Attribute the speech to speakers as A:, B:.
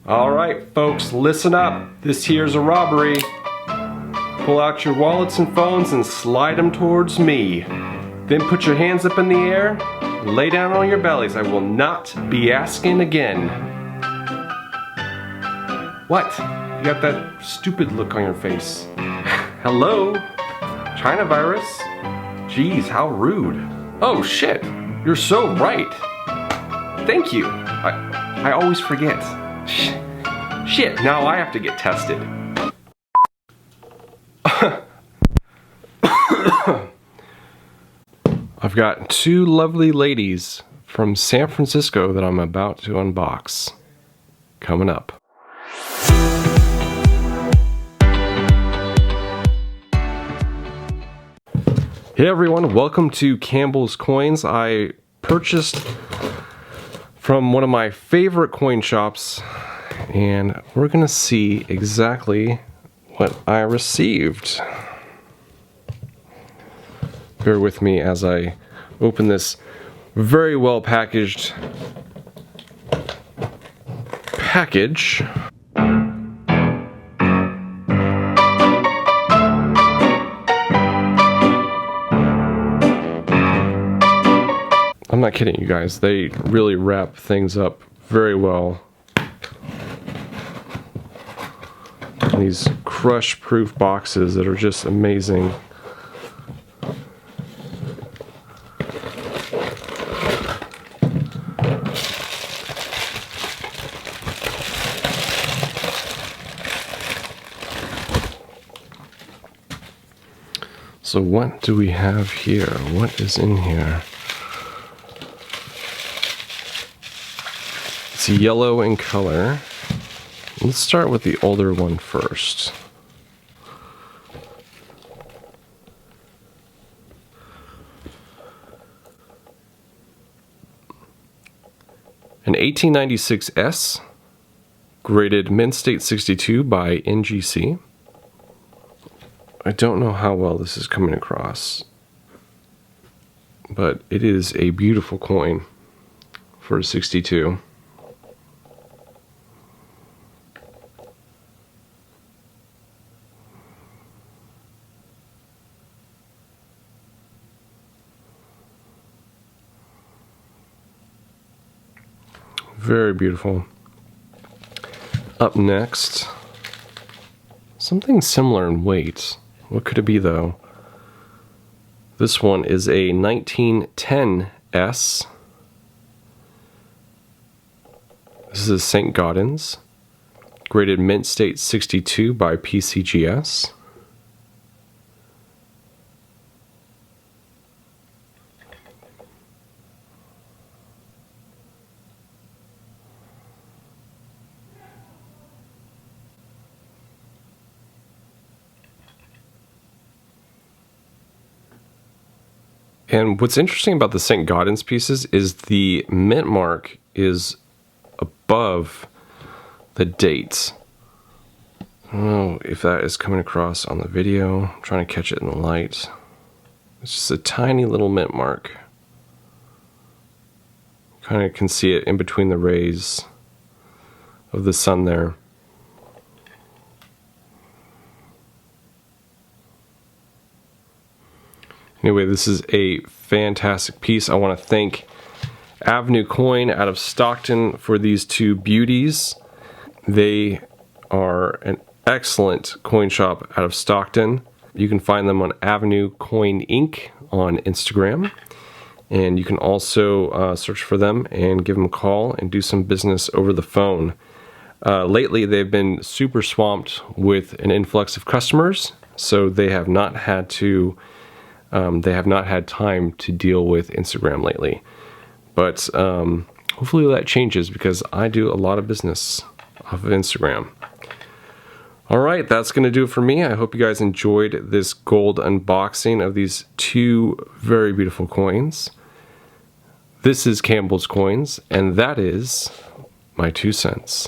A: Alright folks, listen up. This here's a robbery. Pull out your wallets and phones and slide them towards me. Then put your hands up in the air, lay down on your bellies. I will not be asking again. What? You got that stupid look on your face. Hello? China virus? Jeez, how rude. Oh shit, you're so right. Thank you. I always forget. Shit, now I have to get tested. I've got two lovely ladies from San Francisco that I'm about to unbox. Coming up. Hey everyone, welcome to Campbell's Coins. I purchased from one of my favorite coin shops, and we're gonna see exactly what I received. Bear with me as I open this very well packaged package. I'm not kidding you guys, they really wrap things up very well. And these crush-proof boxes that are just amazing. So what do we have here? What is in here? It's yellow in color. Let's start with the older one first. An 1896 S, graded Mint State 62 by NGC. I don't know how well this is coming across, but it is a beautiful coin for a 62. Very beautiful. Up next, something similar in weight. What could it be though? This one is a 1910 S. This is St. Gaudens, graded Mint State 62 by PCGS. And what's interesting about the St. Gaudens pieces is the mint mark is above the date. I don't know if that is coming across on the video. I'm trying to catch it in the light. It's just a tiny little mint mark. Kind of can see it in between the rays of the sun there. Anyway, this is a fantastic piece. I want to thank Avenue Coin out of Stockton for these two beauties. They are an excellent coin shop out of Stockton. You can find them on Avenue Coin Inc. on Instagram. And you can also search for them and give them a call and do some business over the phone. Lately, they've been super swamped with an influx of customers, so they have not had time to deal with Instagram lately. But hopefully that changes because I do a lot of business off of Instagram. Alright, that's going to do it for me. I hope you guys enjoyed this gold unboxing of these two very beautiful coins. This is Campbell's Coins, and that is my 2 cents.